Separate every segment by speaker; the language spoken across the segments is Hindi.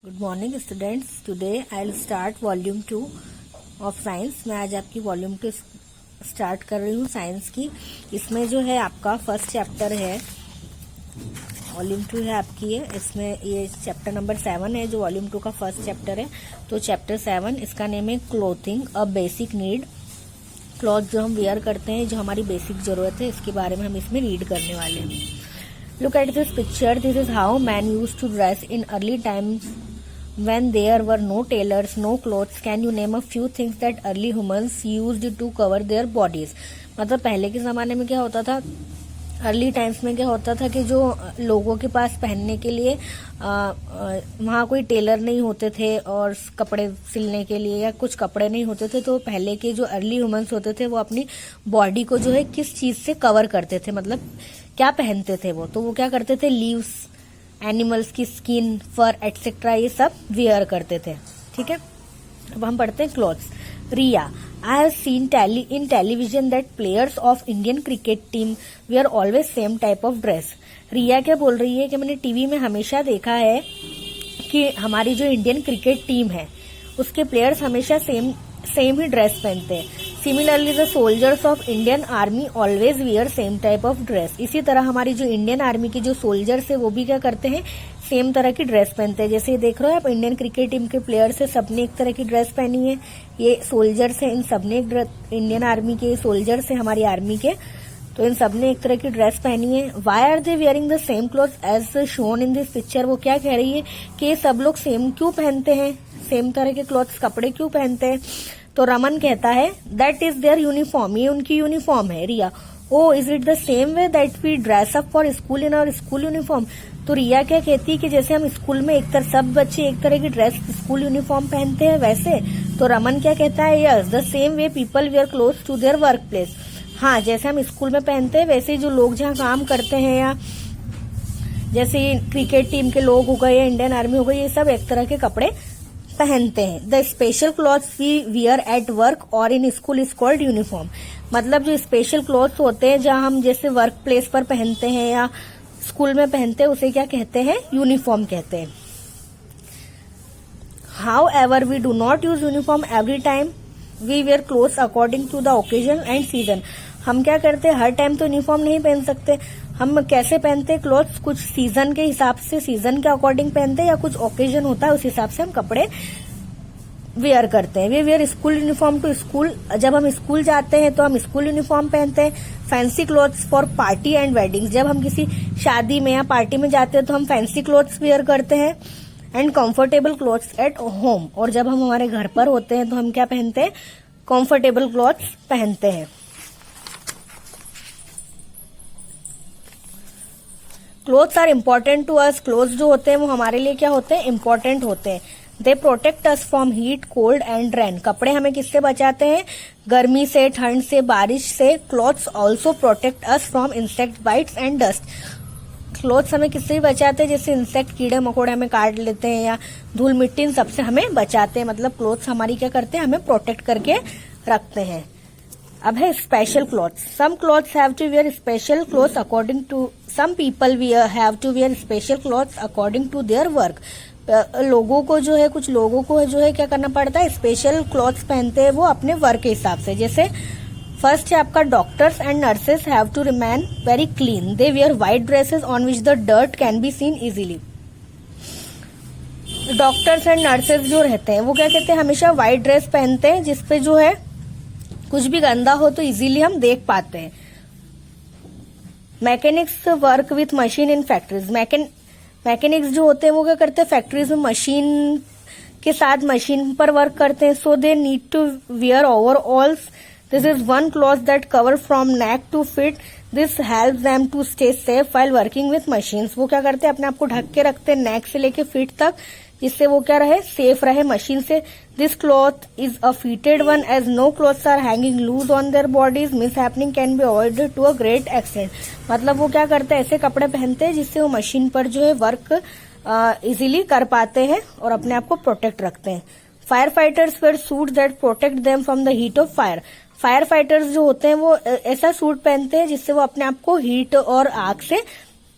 Speaker 1: Good morning students. Today I will start volume 2 of science. मैं आज आपकी वॉल्यूम 2 स्टार्ट कर रही हूँ साइंस की। इसमें जो है आपका फर्स्ट चैप्टर है, वॉल्यूम 2 है आपकी है। इसमें ये चैप्टर नंबर 7 है जो वॉल्यूम 2 का फर्स्ट चैप्टर है। तो चैप्टर 7 इसका नेम है clothing a basic need. Cloth जो हम वेयर करते हैं, जो हमारी बेसिक जरूरत है, इसके बारे में हम इसमें रीड करने वाले हैं। Look at this picture. This is how man used to dress in early times when there were no tailors, no clothes. Can you name a few things that early humans used to cover their bodies? मतलब पहले के जमाने में क्या होता था, अर्ली टाइम्स में क्या होता था कि जो लोगों के पास पहनने के लिए वहाँ कोई टेलर नहीं होते थे और कपड़े सिलने के लिए या कुछ कपड़े नहीं होते थे, तो पहले के जो अर्ली ह्यूमंस होते थे वो अपनी बॉडी को जो है किस चीज से कवर करते थे, मतलब क्या पहनते थे वो। तो वो क्या करते थे, लीव्स, एनिमल्स की स्किन, फर एटसेट्रा, ये सब वियर करते थे। ठीक है, अब हम पढ़ते हैं clothes. Riya, I have seen in television that players of Indian cricket team wear always same type of dress. रिया क्या बोल रही है कि मैंने टीवी में हमेशा देखा है कि हमारी जो इंडियन क्रिकेट टीम है उसके प्लेयर्स हमेशा सेम ही ड्रेस पहनते हैं। Similarly the soldiers of Indian army always wear same type of dress. इसी तरह हमारी जो इंडियन आर्मी के जो सोल्जर्स है वो भी क्या करते हैं, सेम तरह की ड्रेस पहनते हैं। जैसे देख रहे हो आप, इंडियन क्रिकेट टीम के प्लेयर्स है, सबने एक तरह की ड्रेस पहनी है। ये सोल्जर्स है, इन सबने इंडियन आर्मी के सोल्जर्स है हमारी आर्मी के, तो इन सबने एक तरह की ड्रेस पहनी है। Why are they wearing the same cloth as shown in this picture? वो क्या कह रही है कि ये सब लोग सेम क्यों पहनते हैं, सेम तरह के क्लॉथ्स, कपड़े क्यों पहनते हैं? तो रमन कहता है दैट इज देयर यूनिफॉर्म, ये उनकी यूनिफॉर्म है। Riya, oh is it the same way that we dress up for school in our school uniform? तो रिया क्या कहती है कि जैसे हम स्कूल में सब बच्चे एक तरह की ड्रेस, स्कूल यूनिफॉर्म पहनते हैं वैसे। तो रमन क्या कहता है, yes the same way people wear cloth to their work place. हाँ, जैसे हम स्कूल में पहनते हैं वैसे जो लोग जहाँ काम करते हैं, या जैसे क्रिकेट टीम के लोग हो गए या इंडियन आर्मी हो गई, ये सब एक तरह के कपड़े पहनते हैं। The special clothes we wear at work और in school is called uniform. मतलब जो स्पेशल क्लॉथ्स होते हैं जहाँ हम जैसे वर्क प्लेस पर पहनते हैं या स्कूल में पहनते हैं, उसे क्या कहते हैं, यूनिफॉर्म कहते हैं। However we do not use uniform every time, we wear clothes according to the occasion and season. हम क्या करते हैं, हर टाइम तो यूनिफॉर्म नहीं पहन सकते। हम कैसे पहनते हैं क्लॉथ्स, कुछ सीजन के हिसाब से, सीजन के अकॉर्डिंग पहनते हैं, या कुछ ओकेजन होता है उस हिसाब से हम कपड़े वेयर करते हैं। We wear school uniform to school. जब हम स्कूल जाते हैं तो हम स्कूल यूनिफॉर्म पहनते हैं। Fancy clothes for party and weddings, जब हम किसी शादी में या पार्टी में जाते हैं तो हम फैंसी क्लॉथ्स वेयर करते हैं। And comfortable clothes at home, और जब हम हमारे घर पर होते हैं तो हम क्या पहनते हैं, कंफर्टेबल क्लॉथ्स पहनते हैं। Clothes are important to us. Clothes जो होते हैं वो हमारे लिए क्या होते हैं, इम्पोर्टेंट होते हैं। They protect us from heat, cold and rain. कपड़े हमें किससे बचाते हैं, गर्मी से, ठंड से, बारिश से। Clothes also protect us from insect bytes and dust. Clothes हमें किससे भी बचाते हैं, जैसे इंसेक्ट, कीड़े मकोड़े हमें काट लेते हैं, या धूल मिट्टी, इन सबसे हमें बचाते हैं। मतलब क्लॉथ्स हमारी क्या करते हैं, हमें प्रोटेक्ट करके रखते हैं। अब है special clothes. Some clothes have to wear special clothes according to, some people have to wear special clothes according to their work. लोगों को जो है, कुछ लोगों को जो है क्या करना पड़ता है, स्पेशल क्लॉथ्स पहनते हैं वो अपने वर्क के हिसाब से। जैसे फर्स्ट है आपका, doctors and nurses have to remain very clean. They wear white dresses on which the dirt can be seen easily. Doctors and nurses जो रहते हैं वो क्या कहते हैं, हमेशा व्हाइट ड्रेस पहनते हैं जिसपे जो है कुछ भी गंदा हो तो इजीली हम देख पाते हैं। Mechanics work with machine in factories. Mechanics जो होते हैं वो क्या करते हैं, फैक्ट्रीज में मशीन के साथ मशीन पर वर्क करते हैं। So they need to wear overalls. This is one cloth that cover from neck to feet. This helps them to stay safe while working with machines. वो क्या करते हैं, अपने आप को ढक के रखते हैं नेक से लेके फीट तक, जिससे वो क्या रहे, सेफ रहे मशीन से। This cloth is a fitted one as no clothes are hanging loose on their bodies. Mishappening can be avoided to a great extent. मतलब वो क्या करते हैं, ऐसे कपड़े पहनते हैं जिससे वो मशीन पर जो है वर्क इजीली कर पाते हैं और अपने आप को प्रोटेक्ट रखते हैं। Fire fighters wear suit that protect them from the heat of fire. Fire fighters जो होते हैं वो ऐसा सूट पहनते हैं जिससे वो अपने आप को हीट और आग से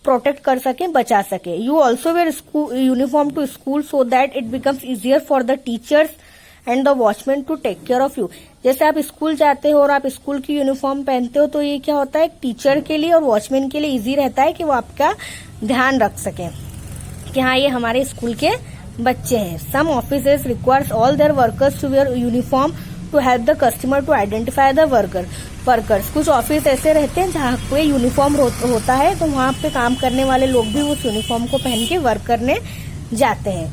Speaker 1: प्रोटेक्ट कर सके, बचा सके। You also wear uniform to school so that it becomes easier for the teachers and the watchman to take care of you. जैसे आप स्कूल जाते हो और आप स्कूल की यूनिफॉर्म पहनते हो तो ये क्या होता है, टीचर के लिए और वॉचमैन के लिए इजी रहता है कि वो आपका ध्यान रख सके कि हाँ ये हमारे स्कूल के बच्चे हैं। Some offices requires all their workers to wear uniform to help the customer to identify the workers. कुछ ऑफिस ऐसे रहते हैं जहाँ कोई यूनिफॉर्म होता है तो वहाँ पे काम करने वाले लोग भी उस यूनिफॉर्म को पहन के वर्क करने जाते हैं।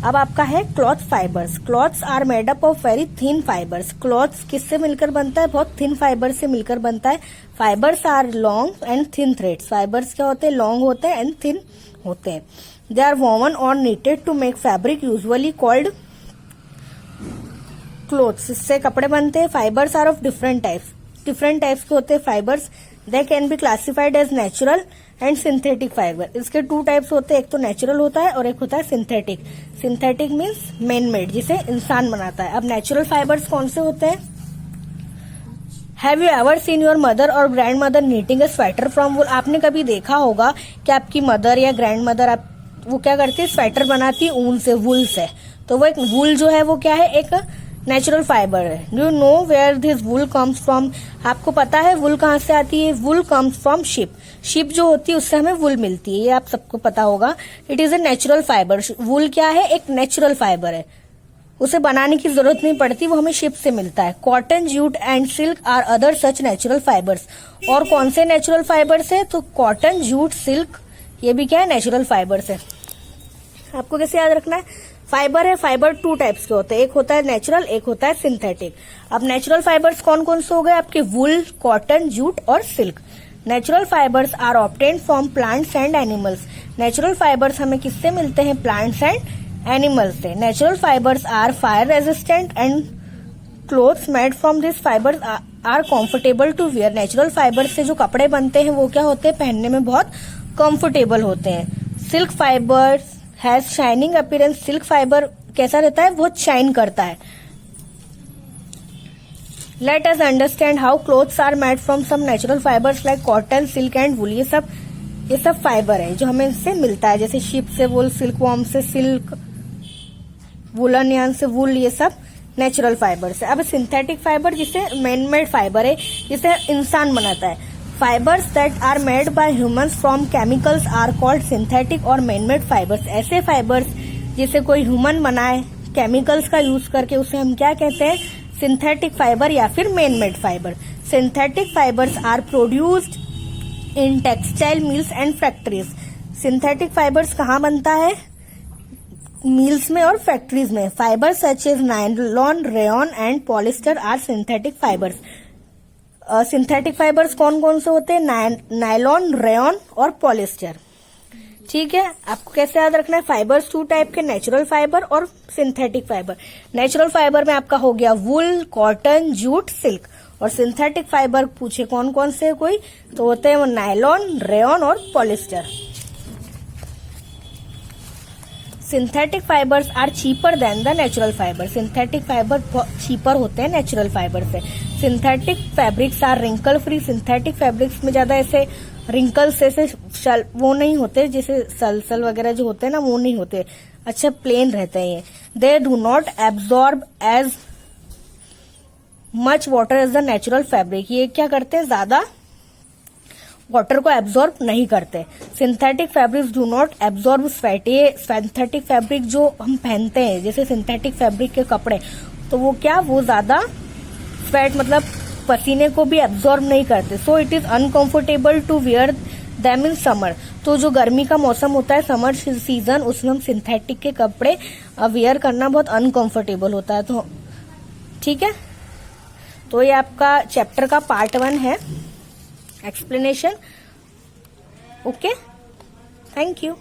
Speaker 1: अब आपका है cloth fibres. Clothes are made up of very thin fibres. Clothes किससे मिलकर बनता है, बहुत थिन फाइबर से मिलकर बनता है। Fibres are long and thin threads. Fibres क्या होते हैं, लॉन्ग होते हैं एंड थिन होते हैं। दे आर वोवन और knitted to make fabric usually called clothes. इससे कपड़े बनते हैं। Fibres are of different types के होते हैं fibres. They can be classified as natural and synthetic fibre. इसके 2 टाइप्स होते हैं, एक तो नेचुरल होता है और एक होता है synthetic. Synthetic means man made, जिसे इंसान बनाता है। अब नेचुरल फाइबर्स कौन से होते हैं, have you ever seen your mother और grandmother knitting a sweater from wool. आपने कभी देखा होगा कि आपकी मदर या ग्रैंड मदर वो क्या करती है, स्वेटर बनाती है ऊन से, वुल से। तो वो एक वुल जो है वो क्या है, एक नेचुरल फाइबर है। Do you know where this wool comes from. आपको पता है वुल कहाँ से आती है, wool comes from sheep. Sheep जो होती है उससे हमें वुल मिलती है, ये आप सबको पता होगा। It is a natural fibre. Wool क्या है, एक नेचुरल फाइबर है, उसे बनाने की जरूरत नहीं पड़ती, वो हमें शिप से मिलता है। Cotton, jute and silk are other such natural fibres. और कौन से नेचुरल फाइबर्स है, तो कॉटन, जूट, सिल्क, ये भी क्या है, नेचुरल फाइबर्स है। आपको कैसे याद रखना है, फाइबर है, फाइबर 2 टाइप्स के होते हैं, एक होता है नेचुरल, एक होता है सिंथेटिक। अब नेचुरल फाइबर्स कौन कौन से हो गए आपके, वुल, कॉटन, जूट और silk. Natural fibres are obtained from plants and animals. Natural fibres हमें किससे मिलते हैं, प्लांट्स एंड एनिमल्स से। Natural fibres are fire resistant and clothes made from this fibres are comfortable to wear. Natural fibre से जो कपड़े बनते हैं वो क्या होते हैं, पहनने में बहुत कंफर्टेबल होते हैं। Silk fibres has shining appearance. Silk fibre कैसा रहता है, बहुत शाइन करता है। Let us understand how clothes are made from some natural fibres like cotton, silk and wool. ये सब फाइबर है जो हमें इससे मिलता है, जैसे शिप से वुल, सिल्क वॉर्म से सिल्क, वुलन यार्न से वुल, ये सब नेचुरल फाइबर्स है। अब सिंथेटिक फाइबर जिसे मैन मेड फाइबर है, जिसे इंसान बनाता है। Fibres that are made by humans from chemicals are called synthetic और मैन मेड फाइबर्स। ऐसे फाइबर्स जिसे कोई ह्यूमन बनाए केमिकल्स का यूज करके, उसे हम क्या कहते हैं, सिंथेटिक फाइबर या फिर man made fibre. Synthetic fibres are produced in textile mills and factories. Synthetic fibres कहाँ बनता है, मिल्स में और फैक्ट्रीज में। Fibres such as nylon, rayon and polyester are synthetic fibres. Synthetic fibres कौन कौन से होते हैं, नायलॉन, रेयॉन और पॉलिस्टर। ठीक है, आपको कैसे याद रखना है, फाइबर्स 2 टाइप के, नेचुरल फाइबर और सिंथेटिक फाइबर। नेचुरल फाइबर में आपका हो गया वुल, कॉटन, जूट, सिल्क। और सिंथेटिक फाइबर पूछे कौन कौन से कोई, तो होते हैं वो नायलॉन, रेयॉन और polyester. Synthetic fibres are cheaper than the natural fibre. Synthetic fibre cheaper होते हैं नेचुरल फाइबर से। Synthetic fabrics are wrinkle free. Synthetic fabrics में ज्यादा ऐसे रिंकल्स ऐसे वो नहीं होते, जैसे सलसल वगैरह जो होते हैं ना, वो नहीं होते, अच्छा प्लेन रहते हैं ये। They do not absorb as much water as the natural fabric. ये क्या करते हैं, ज्यादा वाटर को एब्जॉर्ब नहीं करते। Synthetic fabrics do not absorb sweat. ये सिंथेटिक फैब्रिक जो हम पहनते हैं, जैसे सिंथेटिक फैब्रिक के कपड़े, तो वो क्या, वो ज्यादा स्वेट मतलब पसीने को भी एब्जॉर्ब नहीं करते। So it is uncomfortable to wear them in summer. तो जो गर्मी का मौसम होता है, समर सीजन, उसमें हम सिंथेटिक के कपड़े वियर करना बहुत अनकंफर्टेबल होता है। तो ठीक है, तो ये आपका चैप्टर का पार्ट 1 है, एक्सप्लेनेशन। Okay, thank you.